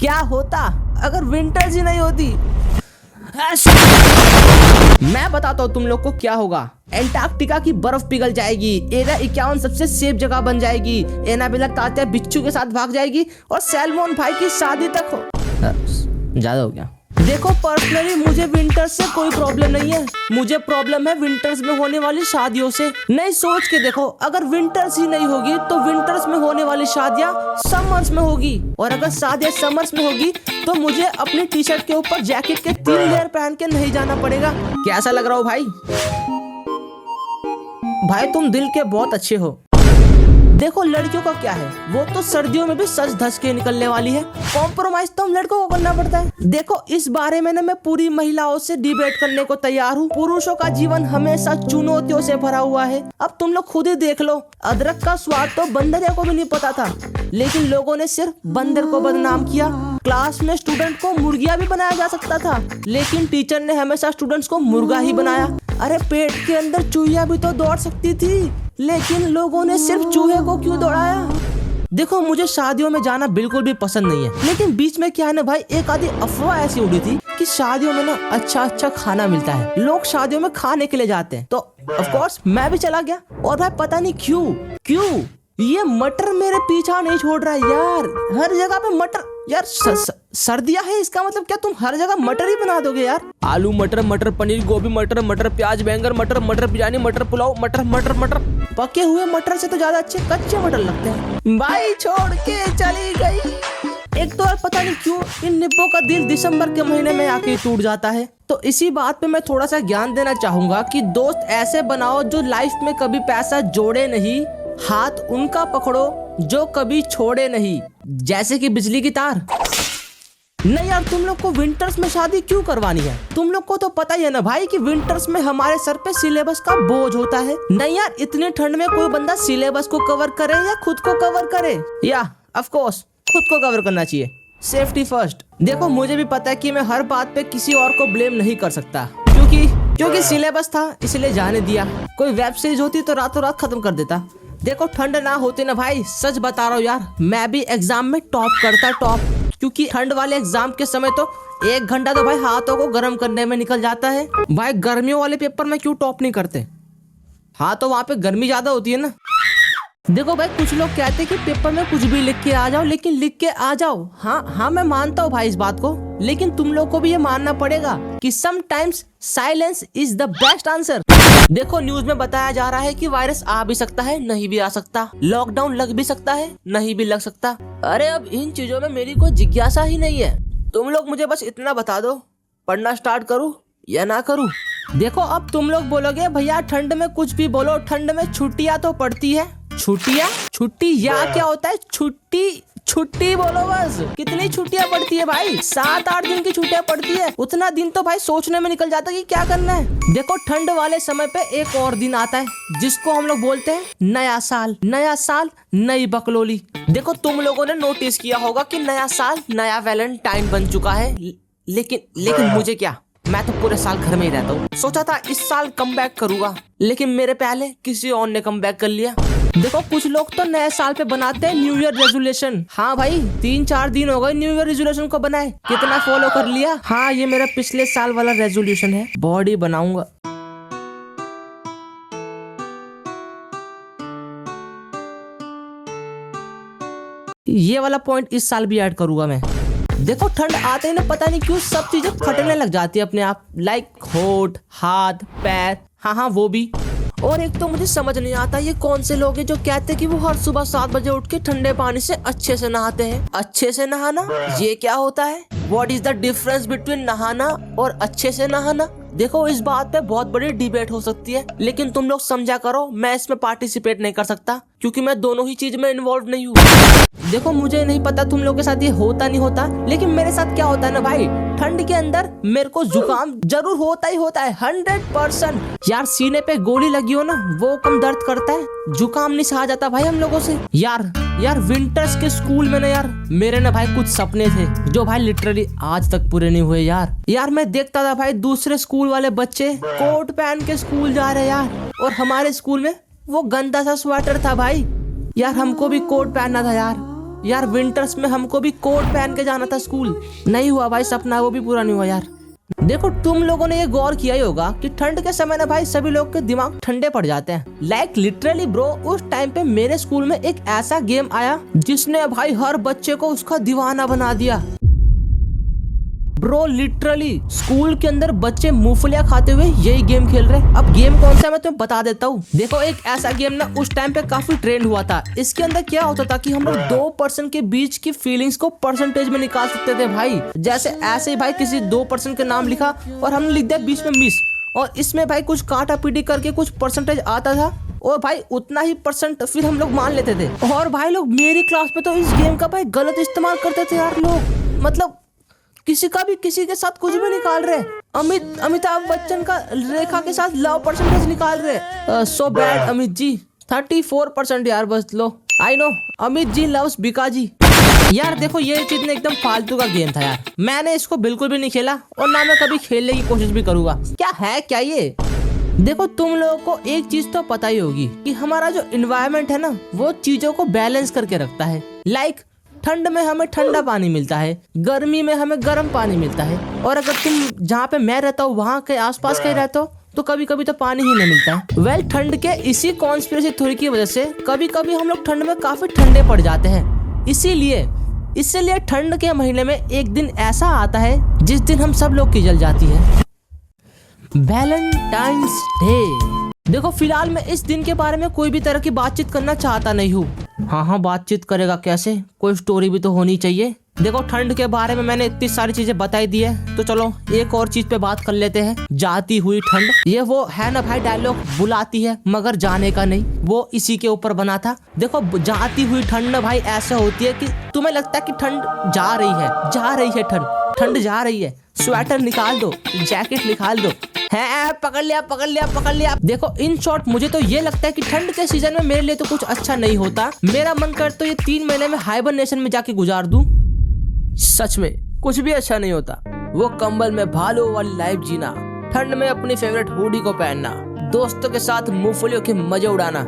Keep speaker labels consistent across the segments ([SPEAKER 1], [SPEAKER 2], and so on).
[SPEAKER 1] क्या होता अगर विंटर्स ही नहीं होती। मैं बताता हूँ तुम लोग को क्या होगा। एंटार्क्टिका की बर्फ पिघल जाएगी, एरिया 51 सबसे सेफ जगह बन जाएगी, एनाबेला तात्या बिच्छू के साथ भाग जाएगी और सैलमोन भाई की शादी तक हो। ज्यादा हो गया। देखो पर्सनली मुझे विंटर्स से कोई प्रॉब्लम नहीं है, मुझे प्रॉब्लम है विंटर्स में होने वाली शादियों से। नहीं सोच के देखो, अगर विंटर्स ही नहीं होगी तो विंटर्स में होने वाली शादियां समर्स में होगी, और अगर शादियां समर्स में होगी तो मुझे अपनी टी शर्ट के ऊपर जैकेट के 3 लेयर पहन के नहीं जाना पड़ेगा। कैसा लग रहा हो भाई? भाई तुम दिल के बहुत अच्छे हो। देखो लड़कियों का क्या है, वो तो सर्दियों में भी सज धज के निकलने वाली है, कॉम्प्रोमाइज तो हम लड़कों को करना पड़ता है। देखो इस बारे में ना मैं पूरी महिलाओं से डिबेट करने को तैयार हूँ। पुरुषों का जीवन हमेशा चुनौतियों से भरा हुआ है। अब तुम लोग खुद ही देख लो, अदरक का स्वाद तो बंदरिया को भी नहीं पता था, लेकिन लोगों ने सिर्फ बंदर को बदनाम किया। क्लास में स्टूडेंट को मुर्गिया भी बनाया जा सकता था, लेकिन टीचर ने हमेशा स्टूडेंट्स को मुर्गा ही बनाया। अरे पेट के अंदर चूहिया भी तो दौड़ सकती थी, लेकिन लोगों ने सिर्फ चूहे को क्यों दौड़ाया? देखो मुझे शादियों में जाना बिल्कुल भी पसंद नहीं है, लेकिन बीच में क्या है ना भाई, एक आधी अफवाह ऐसी उड़ी थी कि शादियों में ना अच्छा खाना मिलता है, लोग शादियों में खाने के लिए जाते हैं। तो ऑफ कोर्स मैं भी चला गया, और भाई पता नहीं क्यों ये मटर मेरे पीछा नहीं छोड़ रहा है यार। हर जगह पे मटर यार, सर्दियां है इसका मतलब क्या तुम हर जगह मटर ही बना दोगे यार? आलू मटर, मटर पनीर, गोभी मटर, मटर प्याज बैंगन मटर, मटर बिरयानी, मटर पुलाव, मटर। पके हुए मटर से तो ज्यादा अच्छे कच्चे मटर लगते हैं। भाई छोड़ के चली गई। एक तो और पता नहीं क्यों इन निब्बों का दिल दिसंबर के महीने में आके टूट जाता है। तो इसी बात पे मैं थोड़ा सा ज्ञान देना चाहूंगा कि दोस्त ऐसे बनाओ जो लाइफ में कभी पैसा जोड़े नहीं, हाथ उनका पकड़ो जो कभी छोड़े नहीं, जैसे कि बिजली की तार। नहीं यार, तुम लोग को विंटर्स में शादी क्यों करवानी है? तुम लोग को तो पता ही है ना भाई कि विंटर्स में हमारे सर पे सिलेबस का बोझ होता है। नहीं यार, इतनी ठंड में कोई बंदा सिलेबस को कवर करे या खुद को कवर करे? या ऑफ कोर्स खुद को कवर करना चाहिए, सेफ्टी फर्स्ट। देखो मुझे भी पता है कि मैं हर बात पे किसी और को ब्लेम नहीं कर सकता, क्योंकि सिलेबस था इसलिए जाने दिया। कोई वेब सीरीज होती तो रातों रात खत्म कर देता। देखो ठंड ना होती ना भाई, सच बता रहा हूँ यार, मैं भी एग्जाम में टॉप करता, क्योंकि ठंड वाले एग्जाम के समय तो 1 घंटा तो भाई हाथों को गर्म करने में निकल जाता है। भाई गर्मियों वाले पेपर में क्यों टॉप नहीं करते? हाँ तो वहाँ पे गर्मी ज्यादा होती है ना। देखो भाई कुछ लोग कहते हैं कि पेपर में कुछ भी लिख के आ जाओ, लेकिन लिख के आ जाओ। हाँ मैं मानता हूँ भाई इस बात को, लेकिन तुम लोग को भी ये मानना पड़ेगा कि sometimes silence is the best answer. देखो न्यूज में बताया जा रहा है कि वायरस आ भी सकता है, नहीं भी आ सकता, लॉकडाउन लग भी सकता है, नहीं भी लग सकता। अरे अब इन चीजों में मेरी कोई जिज्ञासा ही नहीं है। तुम लोग मुझे बस इतना बता दो, पढ़ना स्टार्ट करूँ या ना करूँ? देखो अब तुम लोग बोलोगे भैया ठंड में कुछ भी बोलो, ठंड में छुट्टियां तो पड़ती है। छुट्टी या क्या होता है? छुट्टी बोलो बस। कितनी छुट्टियां पड़ती है भाई? 7-8 दिन की छुट्टियां पड़ती है। उतना दिन तो भाई सोचने में निकल जाता है कि क्या करना है। देखो ठंड वाले समय पे एक और दिन आता है जिसको हम लोग बोलते हैं नया साल नई बकलोली। देखो तुम लोगों ने नोटिस किया होगा कि नया साल नया वैलेंटाइन बन चुका है, लेकिन मुझे क्या, मैं तो पूरे साल घर में ही रहता हूँ। सोचा था इस साल कमबैक करूंगा, लेकिन मेरे पहले किसी और ने कमबैक कर लिया। देखो कुछ लोग तो नए साल पे बनाते हैं न्यू ईयर रेजोल्यूशन। हाँ भाई 3-4 दिन हो गए न्यू ईयर रेजोल्यूशन को बनाए, कितना फॉलो कर लिया? हाँ ये मेरा पिछले साल वाला रेजोल्यूशन है, बॉडी बनाऊंगा। ये वाला पॉइंट इस साल भी ऐड करूंगा मैं। देखो ठंड आते ही ना पता नहीं क्यों सब चीजें फटने लग जाती है अपने आप, लाइक होठ, हाथ, पैर। हाँ वो भी। और एक तो मुझे समझ नहीं आता ये कौन से लोग हैं जो कहते हैं कि वो हर सुबह 7 बजे उठ के ठंडे पानी से अच्छे से नहाते हैं। अच्छे से नहाना ये क्या होता है? What is the difference between नहाना और अच्छे से नहाना? देखो इस बात पे बहुत बड़ी डिबेट हो सकती है, लेकिन तुम लोग समझा करो मैं इसमें पार्टिसिपेट नहीं कर सकता, क्योंकि मैं दोनों ही चीज में इन्वॉल्व नहीं हूँ। देखो मुझे नहीं पता तुम लोगों के साथ ये होता नहीं होता, लेकिन मेरे साथ क्या होता है ना भाई, ठंड के अंदर मेरे को जुकाम जरूर होता ही होता है 100%। यार सीने पे गोली लगी हो ना वो कम दर्द करता है, जुकाम नहीं सहा जाता भाई हम लोगों से। यार विंटर्स के स्कूल में ना यार मेरे ना भाई कुछ सपने थे जो भाई लिटरली आज तक पूरे नहीं हुए यार मैं देखता था भाई दूसरे स्कूल वाले बच्चे कोट पहन के स्कूल जा रहे यार, और हमारे स्कूल में वो गंदा सा स्वेटर था भाई। यार हमको भी कोट पहनना था यार, यार विंटर्स में हमको भी कोट पहन के जाना था स्कूल, नहीं हुआ भाई सपना, वो भी पूरा नहीं हुआ यार। देखो तुम लोगों ने ये गौर किया ही होगा कि ठंड के समय ना भाई सभी लोग के दिमाग ठंडे पड़ जाते हैं। लाइक लिटरली ब्रो, उस टाइम पे मेरे स्कूल में एक ऐसा गेम आया जिसने भाई हर बच्चे को उसका दीवाना बना दिया। ब्रो लिटरली स्कूल के अंदर बच्चे मूंगफलियां खाते हुए यही गेम खेल रहे हैं। अब गेम कौन सा मैं तुम्हें बता देता हूँ। देखो एक ऐसा गेम ना उस टाइम पे काफी ट्रेंड हुआ था। इसके अंदर क्या होता था कि हम लोग दो पर्सन के बीच की फीलिंग्स को परसेंटेज में निकाल सकते थे भाई। जैसे ऐसे ही भाई किसी दो पर्सन के नाम लिखा और हमने लिख दिया बीच में मिस, और इसमें भाई कुछ काटा पीटी करके कुछ परसेंटेज आता था और भाई उतना ही परसेंट फिर हम लोग मान लेते थे। और भाई लोग मेरी क्लास में तो इस गेम का भाई गलत इस्तेमाल करते थे यार लोग, मतलब किसी का भी किसी के साथ कुछ भी निकाल रहे। अमिताभ बच्चन का रेखा के साथ लव परसेंटेज निकाल रहे। सो बैड अमित जी, 34% यार बस लो। I know Amit ji loves Bika ji. यार देखो ये चीज ना एकदम फालतू का गेम था यार, मैंने इसको बिल्कुल भी नहीं खेला और ना मैं कभी खेलने की कोशिश भी करूंगा। क्या है क्या ये। देखो तुम लोगों को एक चीज तो पता ही होगी कि हमारा जो इन्वायरमेंट है ना वो चीजों को बैलेंस करके रखता है। लाइक ठंड में हमें ठंडा पानी मिलता है, गर्मी में हमें गर्म पानी मिलता है, और अगर तुम जहाँ पे मैं रहता हूँ वहाँ के आसपास कहीं रहते हो तो कभी कभी तो पानी ही नहीं मिलता है। वेल ठंड के इसी कॉन्स्पिरेसी थ्योरी की वजह से कभी कभी हम लोग ठंड में काफी ठंडे पड़ जाते हैं। इसीलिए ठंड के महीने में एक दिन ऐसा आता है जिस दिन हम सब लोग की जल जाती है, वैलेंटाइंस डे। देखो फिलहाल मैं इस दिन के बारे में कोई भी तरह की बातचीत करना चाहता नहीं हूँ। हाँ बातचीत करेगा कैसे, कोई स्टोरी भी तो होनी चाहिए। देखो ठंड के बारे में मैंने इतनी सारी चीजें बताई दी है, तो चलो एक और चीज पे बात कर लेते हैं, जाती हुई ठंड। ये वो है ना भाई डायलॉग, बुलाती है मगर जाने का नहीं, वो इसी के ऊपर बना था। देखो जाती हुई ठंड ना भाई ऐसा होती है कि तुम्हें लगता है कि ठंड जा रही है ठंड जा रही है, स्वेटर निकाल दो, जैकेट निकाल दो, है पकड़ लिया। देखो इन शॉर्ट मुझे तो ये लगता है कि ठंड के सीजन में मेरे लिए तो कुछ अच्छा नहीं होता। मेरा मन कर तो ये 3 महीने में हाइबरनेशन में जाके गुजार दूं। सच में कुछ भी अच्छा नहीं होता। वो कंबल में भालू वाली लाइफ जीना, ठंड में अपनी फेवरेट हुडी को पहनना, दोस्तों के साथ मूंगफलियों के मजे उड़ाना,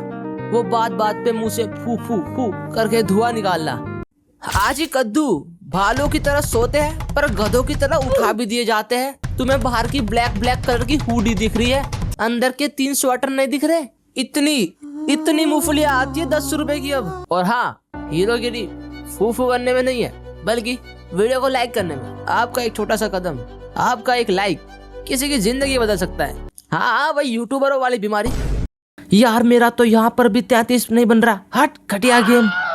[SPEAKER 1] वो बात पे मुंह से फू फू फू करके धुआं निकालना। आज ही कद्दू भालू की तरह सोते हैं पर गधों की तरह उठा भी दिए जाते हैं। तुम्हें बाहर की ब्लैक कलर की हुडी दिख रही है, अंदर के 3 स्वेटर नहीं दिख रहे। इतनी मूंगफलियां आती है 10 रुपए की अब। और हाँ, हीरोगिरी फू करने में नहीं है बल्कि वीडियो को लाइक करने में। आपका एक छोटा सा कदम, आपका एक लाइक किसी की जिंदगी बदल सकता है। हाँ भाई यूट्यूबरों वाली बीमारी। यार मेरा तो यहाँ पर भी 33 नहीं बन रहा। हट घटिया गेम।